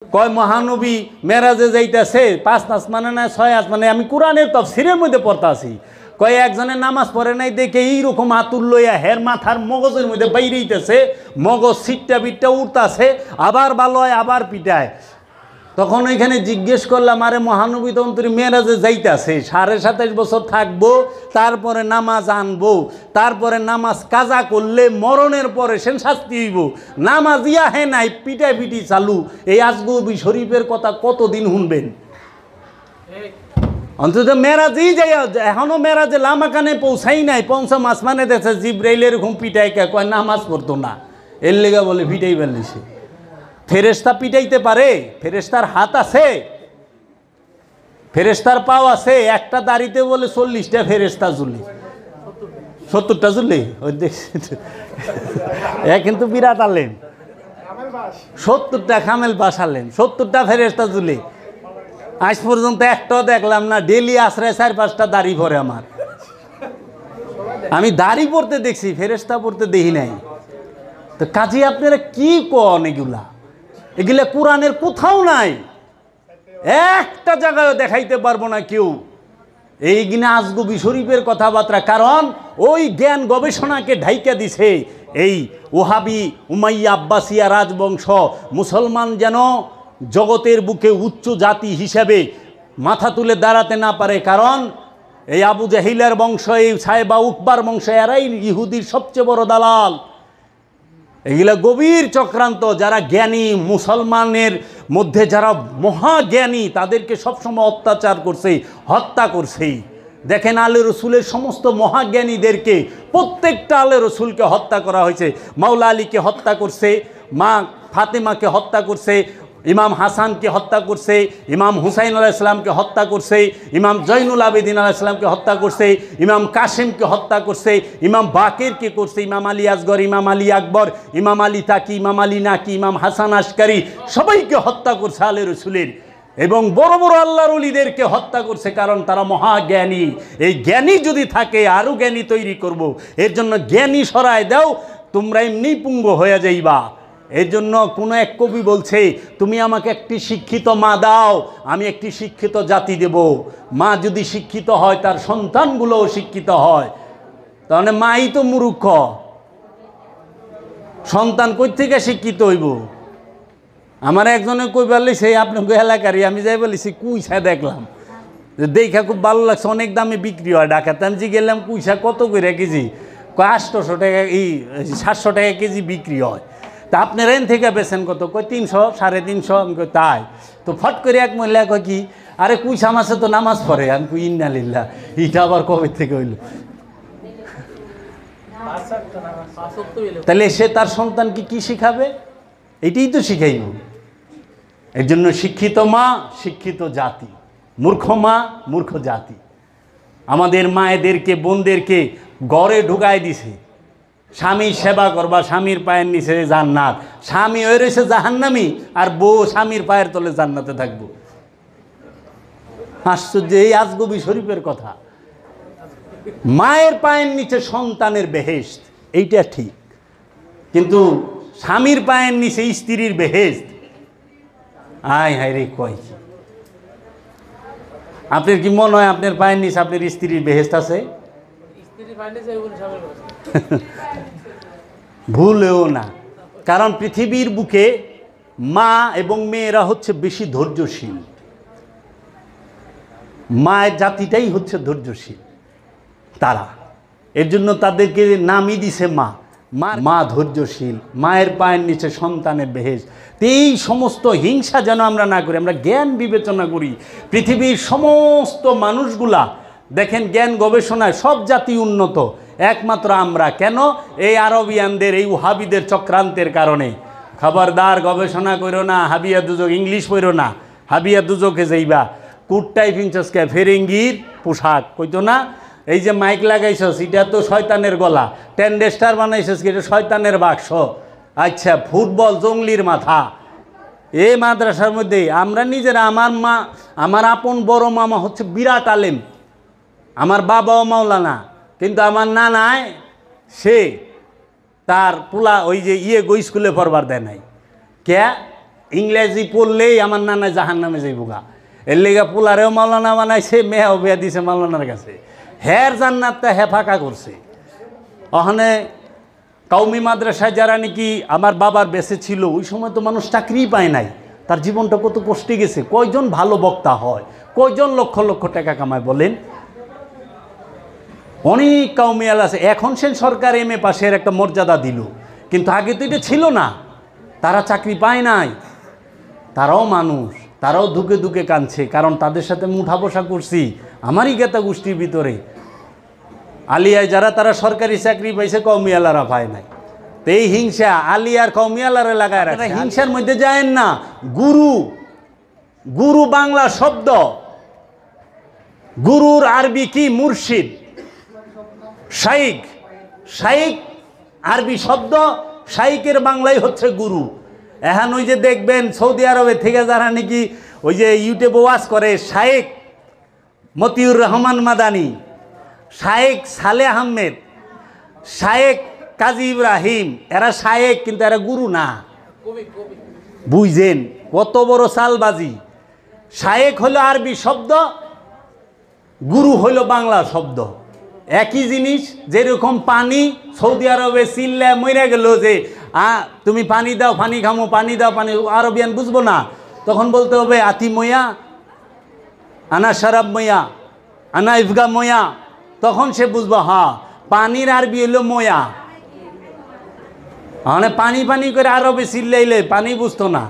কয় মহানবী মেরাজে যাইতেছে 5 আসমানে না 6 আসমানে। আমি কোরআনের তাফসীরের মধ্যে পড়তাছি, কয় একজনে নামাজ পড়ে নাই দেখে এইরকম আতুর লইয়া হের মাথার মগজের মধ্যে বাইরেইতেছে, মগজ সিটটা বিটটা উঠতাছে, আবার ভালো হয় আবার পিটায়। তখন ওইখানে জিজ্ঞেস করলাম, আরে মহানবী তখন তুই মেরাজে যাইতেছে, 27.5 বছর থাকবো, তারপরে নামাজ আনবো, তারপরে নামাজ কাজা করলে মরণের পরে সে শাস্তি হইব, নামাজ ইয়া হে নাই পিটাই পিটি চালু। এই আজগবি শরীফের কথা কতদিন শুনবেন? অন্তত মেরাজই যাই, এখনো মেরাজে লামাকানে পৌঁছাই নাই, 5ম আসমানে দেখে জিব্রাইল এরকম পিটাই কয় নামাজ পড়তো না, এর লেগা বলে পিটাই ফেলছে। ফেরেশতা পিটাইতে পারে? ফেরেশতার হাত আছে, ফেরেশতার পাও আছে, একটা দাড়িতে বলে 40টা ফেরেশতা ঝুলে, 70টা ঝুলে। ওই দেখছি কিন্তু বিরাট আলেন, 70টা খামেল বাস আলেন, 70টা ফেরেশতা ঝুলে। আজ পর্যন্ত একটাও দেখলাম না। ডেলি আশ্রয় 4-5টা দাড়ি পরে আমার, আমি দাড়ি পড়তে দেখছি, ফেরেশতা পড়তে দেখি নাই। তো কাজী আপনারা কি কন? এগুলা কোরআনের কোথাও নাই, একটা জায়গায় দেখাইতে পারবো না কেউ। এই কিনা আজগবি শরীফের কথাবার্তা, কারণ ওই জ্ঞান গবেষণাকে ঢাইকা দিছে এই ওহাবি উমাইয়া আব্বাসিয়া রাজবংশ। মুসলমান যেন জগতের বুকে উচ্চ জাতি হিসেবে মাথা তুলে দাঁড়াতে না পারে, কারণ এই আবু জাহিলের বংশ, এই সাহেবা উকবার বংশ, এরাই ইহুদির সবচেয়ে বড় দালাল। এগুলা গভীর চক্রান্ত। যারা জ্ঞানী, মুসলমানের মধ্যে যারা মহাজ্ঞানী, তাদেরকে সবসময় অত্যাচার করছে, হত্যা করছে। দেখেন আলে রসুলের সমস্ত মহাজ্ঞানীদেরকে, প্রত্যেকটা আলে রসুলকে হত্যা করা হয়েছে। মাওলা আলীকে হত্যা করছে, মা ফাতেমাকে হত্যা করছে, ইমাম হাসানকে হত্যা করছে, ইমাম হুসাইন আলাইহিস সালামকে হত্যা করছে, ইমাম জৈনুল আবেদিন আলাইহিস সালামকে হত্যা করছে, ইমাম কাসিমকে হত্যা করছে, ইমাম বাকেরকে করছে, ইমাম আলী আসগর, ইমাম আলী আকবর, ইমাম আলী তাকি, ইমাম আলী নাকি, ইমাম হাসান আশকারি, সবাইকে হত্যা করছে আলে রসুলের। এবং বড় বড় আল্লাহর ওলিদেরকে হত্যা করছে, কারণ তারা মহাজ্ঞানী। এই জ্ঞানী যদি থাকে, আরও জ্ঞানী তৈরি করব। এর জন্য জ্ঞানী সরায় দাও, তোমরা এমনি পুঙ্গ হয়ে যাইবা। এর জন্য কোনো এক কবি বলছে, তুমি আমাকে একটি শিক্ষিত মা দাও, আমি একটি শিক্ষিত জাতি দেব। মা যদি শিক্ষিত হয়, তার সন্তানগুলোও শিক্ষিত হয়। তাহলে মাই তো মূর্খ, সন্তান কই থেকে শিক্ষিত হইব? আমার একজনে কই বললি, সেই আপনাকে এলাকারই, আমি যাই বলেছি কুইসা দেখলাম, দেখা খুব ভালো লাগছে, অনেক দামে বিক্রি হয় ঢাকাতে। আমি যে গেলাম কুইসা কত করে কেজি? 800 টাকা, 700 টাকা কেজি বিক্রি হয়। তা আপনারা এন থেকে বেছেন কত? কই 300, 350। আমি কই তাই? তো ফট করে এক মহিলা কয় কি, আরে কুইসা মাছে তো নামাজ পড়ে। আমি কই ইন্নালিল্লাহ, এটা আবার কবে থেকে হইল? তাহলে সে তার সন্তানকে কি শিখাবে? এটাই তো শিখাইব। এর জন্য শিক্ষিত মা শিক্ষিত জাতি, মূর্খ মা মূর্খ জাতি। আমাদের মায়েদেরকে, বোনদেরকে ঘরে ঢুকাই দিছে, স্বামীর সেবা করবা, স্বামীর পায়ের নিচে জান্নাত। স্বামী হয়ে রয়েছে জাহান্নামী, আর বউ স্বামীর পায়ের তলে জান্নাতে থাকবো। আশ্চর্য! এই আজগবি শরীফের কথা। মায়ের পায়ের নিচে সন্তানের বেহেশত, এইটা ঠিক, কিন্তু স্বামীর পায়ের নিচে স্ত্রীর বেহেশত, আয় হায় রে! কয় কি আপনার কি মনে হয় আপনার পায়ের নিচে আপনার স্ত্রীর বেহেশত আছে? ভুলেও না। কারণ পৃথিবীর বুকে মা এবং মেয়েরা হচ্ছে বেশি ধৈর্যশীল। মায়ের জাতিটাই হচ্ছে ধৈর্যশীল তারা। এর জন্য তাদেরকে নামই দিছে মা। মা ধৈর্যশীল, মায়ের পায়ের নিচে সন্তানের বেহেশত। এই সমস্ত হিংসা যেন আমরা না করি, আমরা জ্ঞান বিবেচনা করি। পৃথিবীর সমস্ত মানুষগুলা দেখেন জ্ঞান গবেষণায় সব জাতি উন্নত, একমাত্র আমরা কেন? এই আরবিয়ানদের, এই ওহাবিদের চক্রান্তের কারণে। খবরদার, গবেষণা করো না, হাবিয়া দুজক ইংলিশ পড়ো না, হাবিয়া দুজকে যাইবা। কুটটাই ফিনচসকে ফেরেঙ্গির পোশাক কইতো না? এই যে মাইক লাগাইছস, এটা তো শয়তানের গলা। টেন্ডেস্টার বানাইছস, এটা শয়তানের বাক্স। আচ্ছা, ফুটবল জঙ্গলির মাথা। এই মাদ্রাসার মধ্যে আমরা নিজেরা, আমার মা, আমার আপন বড় মামা হচ্ছে বিরাট আলেম, আমার বাবাও মাওলানা, কিন্তু আমার নানায় সে তার পোলা ওই যে গো স্কুলে পড়বার দেয় নাই। কে? ইংরেজি পড়লেই আমার নানা জাহান নামে যাইবগা। এর লেগা পোলারেও মাওলানা বানাইছে, মেয়েও বিয়া দিছে মাওলানার কাছে। হের জান্নাতটা হে ফাঁকা করছে। ওখানে কওমি মাদ্রাসায় যারা নাকি আমার বাবার বেঁচে ছিল, ওই সময় তো মানুষ চাকরি পায় নাই, তার জীবনটা কত কষ্টে গেছে। কয়জন ভালো বক্তা হয়, কয়জন লক্ষ লক্ষ টাকা কামায় বলেন? অনেক কওমিয়াল আছে। এখন সে সরকার এম এ পাশের একটা মর্যাদা দিল, কিন্তু আগে তো এটা ছিল না। তারা চাকরি পায় নাই, তারাও মানুষ, তারাও ধুকে ধুকে কাঁদছে, কারণ তাদের সাথে আমি উঠা বসা করছি আমারই গেতা গোষ্ঠীর ভিতরে। আলিয়ায় যারা তারা সরকারি চাকরি পাইছে, কওমিয়ালারা পায় নাই। তো এই হিংসা আলিয়ার কওমিয়ালারে লাগায় রাখে। হিংসার মধ্যে যায়েন না। গুরু, গুরু বাংলা শব্দ, গুরুর আরবি কি? মুর্শিদ। শাইখ, শাইখ আরবি শব্দ, শাইখের বাংলায় হচ্ছে গুরু। এখন ওই যে দেখবেন সৌদি আরবে থেকে যারা নাকি ওই যে ইউটিউবে ওয়াজ করে, শাইখ মতিউর রহমান মাদানি, শাইখ সালে আহমেদ, শাইখ কাজী ইব্রাহিম, এরা শাইখ কিন্তু এরা গুরু না। বুঝছেন কত বড় চালবাজি? শাইখ হলো আরবি শব্দ, গুরু হইল বাংলা শব্দ। একই জিনিস। যেরকম পানি, সৌদি আরবে চিল্লা মরে গেল যে তুমি পানি দাও, পানি খামো, পানি দাও, পানি। আরবিয়ান বুঝবো না, তখন বলতে হবে আতি ময়া, আনা শরাব ময়া, আনা ইফগা ময়া। তখন সে বুঝবো হ্যাঁ পানির আরবি হইল ময়া। মানে পানি পানি করে আরবে চিল্লাইলে পানি বুঝতো না।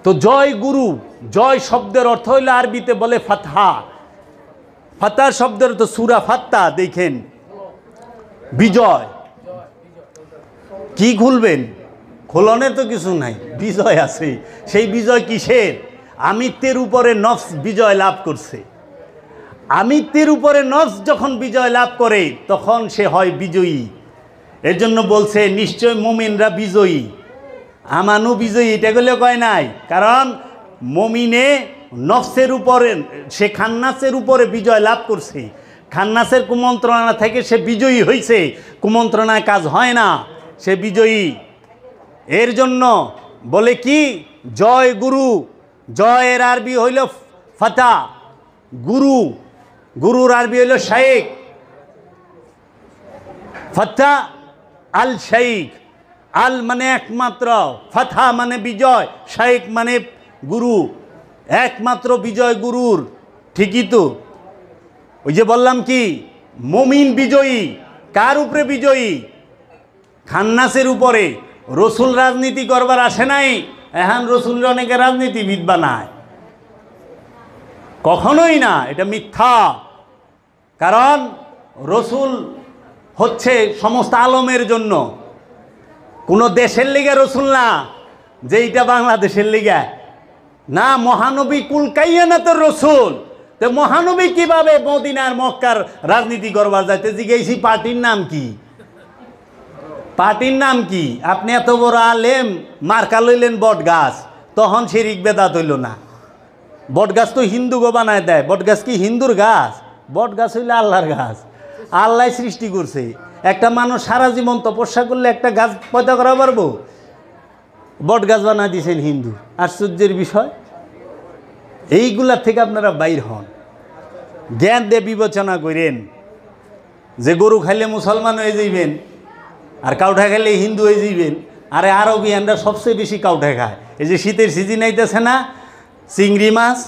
তো জয় গুরু, জয় শব্দের অর্থ হইল আরবিতে বলে ফাতহা। ফাতহা শব্দের তো সূরা ফাত্তা, দেখেন বিজয়। কি খুলবেন? খোলনের তো কিছু নাই, বিজয় আছে। সেই বিজয় কিসের? আমিত্বের উপরে নফস বিজয় লাভ করছে। আমিত্বের উপরে নফস যখন বিজয় লাভ করে তখন সে হয় বিজয়ী। এর জন্য বলছে নিশ্চয় মুমিনরা বিজয়ী। আমানু বিজয়ী, এটা গুলো কয় নাই, কারণ মুমিনে নফসের উপরে, সে খান্নাসের উপরে বিজয় লাভ করছে। খান্নাসের কুমন্ত্রণা থেকে সে বিজয়ী হয়েছে। কুমন্ত্রণায় কাজ হয় না, সে বিজয়ী। এর জন্য বলে কি জয় গুরু। জয়ের আরবি হইল ফাতা, গুরু, গুরুর আরবি হইল শাইখ। ফাতা আল শাইখ, আল মানে একমাত্র, ফাতা মানে বিজয়, শাইখ মানে গুরু। একমাত্র বিজয় গুরুর। ঠিকই তো, ওই যে বললাম কি মুমিন বিজয়ী। কার উপরে বিজয়ী? খান্নাসের উপরে। রসুল রাজনীতি করবার আসে নাই। এখন রসুল অনেকে রাজনীতিবিদ বানায়, কখনোই না, এটা মিথ্যা। কারণ রসুল হচ্ছে সমস্ত আলমের জন্য, কোনো দেশের লিগে রসুল না যে এইটা বাংলাদেশের লিগে না। মহানবী কুল কাইয়ানাতের রসুল। তো মহানবী কিভাবে মদিনার মক্কার রাজনীতি করবার যাইতে? জিজ্ঞেসি পার্টির নাম কি? পার্টির নাম কি? আপনি এত বড় আলেম, মার্কা লইলেন বট গাছ, তখন শিরিক বেদাত হইল না। বট গাছ তো হিন্দু গো বানায় দেয়। বট গাছ কি হিন্দুর গাছ? বট গাছ হইলে আল্লাহর গাছ, আল্লাহ সৃষ্টি করছে। একটা মানুষ সারা জীবন তপস্যা করলে একটা গাছ পয়দা করা পারবো? বট গাছ বানায় দিয়েছেন হিন্দু। আশ্চর্যের বিষয়। এইগুলার থেকে আপনারা বাইর হন, জ্ঞান দিয়ে বিবেচনা করেন। যে গরু খাইলে মুসলমান হয়ে যাইবেন, আর কাউঠা খাইলে হিন্দু হয়ে যাইবেন। আরে আরবিয়ানরা সবচেয়ে বেশি কাউঠা খায়। এই যে শীতের সিজন আইতেছে না, চিংড়ি মাছ,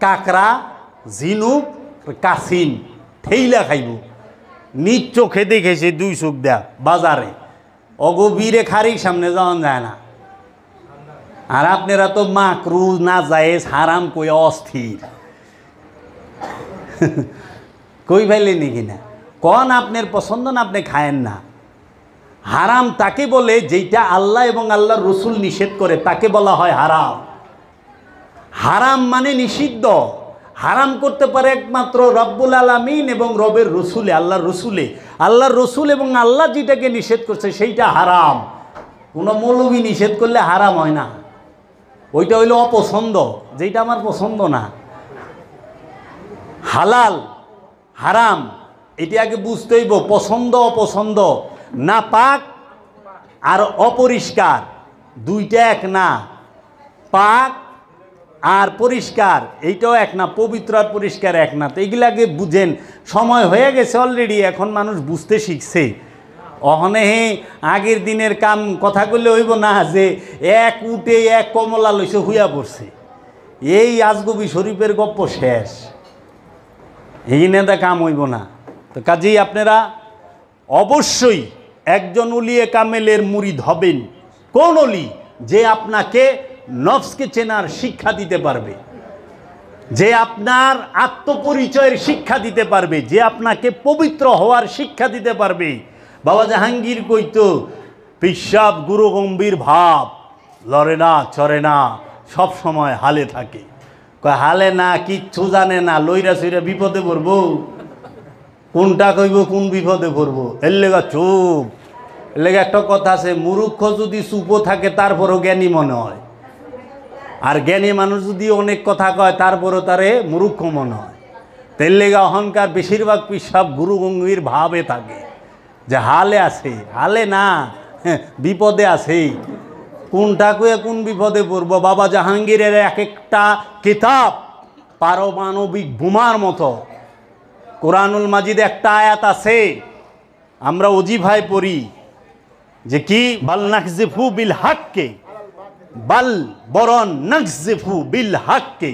কাঁকড়া, ঝিনুক, কাসিম ঠেইলা খাইব। নিজ চোখে দেখেছে, দুই চোখ দেয়া বাজারে। অগভীরে খারিক সামনে যাওয়া যায় না। আর আপনারা তো মাকরু না যায় হারাম কই অস্থির। কই ফেলেন কিনা কন আপনার পছন্দ না, আপনি খায়েন না। হারাম তাকে বলে যেটা আল্লাহ এবং আল্লাহর রসুল নিষেধ করে, তাকে বলা হয় হারাম। হারাম মানে নিষিদ্ধ। হারাম করতে পারে একমাত্র রব্বুল আলামিন এবং রবের রসুলে, আল্লাহর রসুলে। আল্লাহর রসুল এবং আল্লাহ যেটাকে নিষেধ করছে সেইটা হারাম। কোনো মৌলবী নিষেধ করলে হারাম হয় না, ওইটা হইল অপছন্দ, যেটা আমার পছন্দ না। হালাল হারাম এটি আগে বুঝতে হইব। পছন্দ অপছন্দ, না পাক আর অপরিষ্কার, দুইটা এক না। পাক আর পরিষ্কার এইটাও এক না, পবিত্র আর পরিষ্কার এক না। তো এইগুলাকে বুঝেন, সময় হয়ে গেছে অলরেডি, এখন মানুষ বুঝতে শিখছে। অহনে আগের দিনের কাম কথা কইলে হইব না যে এক উঠে এক কমলা লইছে হুইয়া পড়ছে, এই আজগবি শরীফের গপ্প শেষ, এই নেতা কাম হইব না। তো কাজেই আপনারা অবশ্যই একজন উলিয়ে কামেলের মুরিদ হবেন। কোন অলি? যে আপনাকে নফসকে চেনার শিক্ষা দিতে পারবে, যে আপনার আত্মপরিচয়ের শিক্ষা দিতে পারবে, যে আপনাকে পবিত্র হওয়ার শিক্ষা দিতে পারবে। বাবা জাহাঙ্গীর কইতো, পিসাব গুরু গম্ভীর ভাব, লড়ে না চড়ে না, সব সময় হালে থাকে। কয় হালে না, কিচ্ছু জানে না, লইরা সইরা বিপদে পড়বো, কোনটা কইব কোন বিপদে পড়বো, এর লেগা চুপ। এর লেগে একটা কথা আছে, মূর্খ যদি চুপও থাকে তারপরও জ্ঞানী মনে হয়, আর জ্ঞানী মানুষ যদি অনেক কথা কয় তারপরও তারে মূর্খ মনে হয়। তের লেগা অহংকার বেশিরভাগ পিসাব গুরু গম্ভীর ভাবে থাকে, যে হালে আছে, হালে না, বিপদে আছে, কোনটা কয়ে কোন বিপদে পড়বো। বাবা জাহাঙ্গীরের এক একটা কিতাব পারমাণবিক বোমার মতো। কোরআনুল মাজিদ একটা আয়াত আছে, আমরা ওজিফায় পড়ি যে কি, বাল নাকজিফু বিল হাক্কে, বাল বরণ নাকজিফু বিল হাক্কে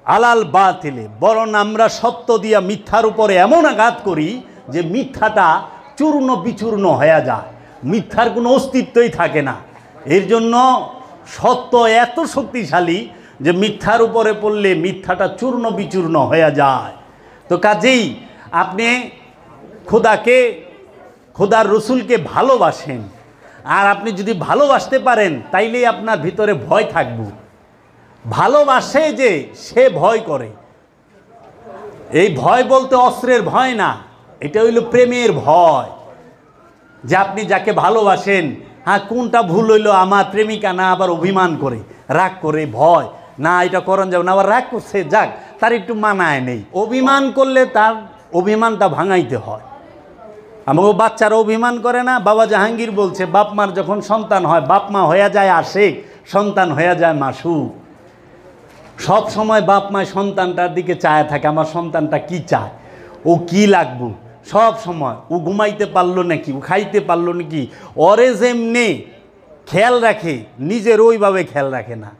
আলাল বাতিলে, বরণ আমরা সত্য দিয়া মিথ্যার উপরে এমন আঘাত করি যে মিথ্যাটা চূর্ণ বিচূর্ণ হয়ে যায়, মিথ্যার কোনো অস্তিত্বই থাকে না। এর জন্য সত্য এত শক্তিশালী যে মিথ্যার উপরে পড়লে মিথ্যাটা চূর্ণ বিচূর্ণ হয়ে যায়। তো কাজেই আপনি খোদাকে, খোদার রসুলকে ভালোবাসেন, আর আপনি যদি ভালোবাসতে পারেন তাইলেই আপনার ভিতরে ভয় থাকবে। ভালোবাসে যে সে ভয় করে, এই ভয় বলতে অস্ত্রের ভয় না, এটা হইল প্রেমের ভয়। যে আপনি যাকে ভালোবাসেন, হ্যাঁ কোনটা ভুল হইলো, আমার প্রেমিকা না আবার অভিমান করে, রাগ করে, ভয় না এটা করণ যাবে না, আবার রাগ করছে, যাক তার একটু মানায় নেই। অভিমান করলে তার অভিমানটা ভাঙাইতে হয়। আমাকে বাচ্চারা অভিমান করে না? বাবা জাহাঙ্গীর বলছে, বাপ মার যখন সন্তান হয়, বাপ মা হয়ে যায় আশেক, সন্তান হয়ে যায় মাসুক। সব সময় বাপ মায় সন্তানটার দিকে চায় থাকে, আমার সন্তানটা কি চায়, ও কি লাগবো, সব সময়। ও ঘুমাইতে পারলো নাকি, ও খাইতে পারলো নাকি, ওরে যেমনি খেয়াল রাখে নিজের ওইভাবে খেয়াল রাখে না।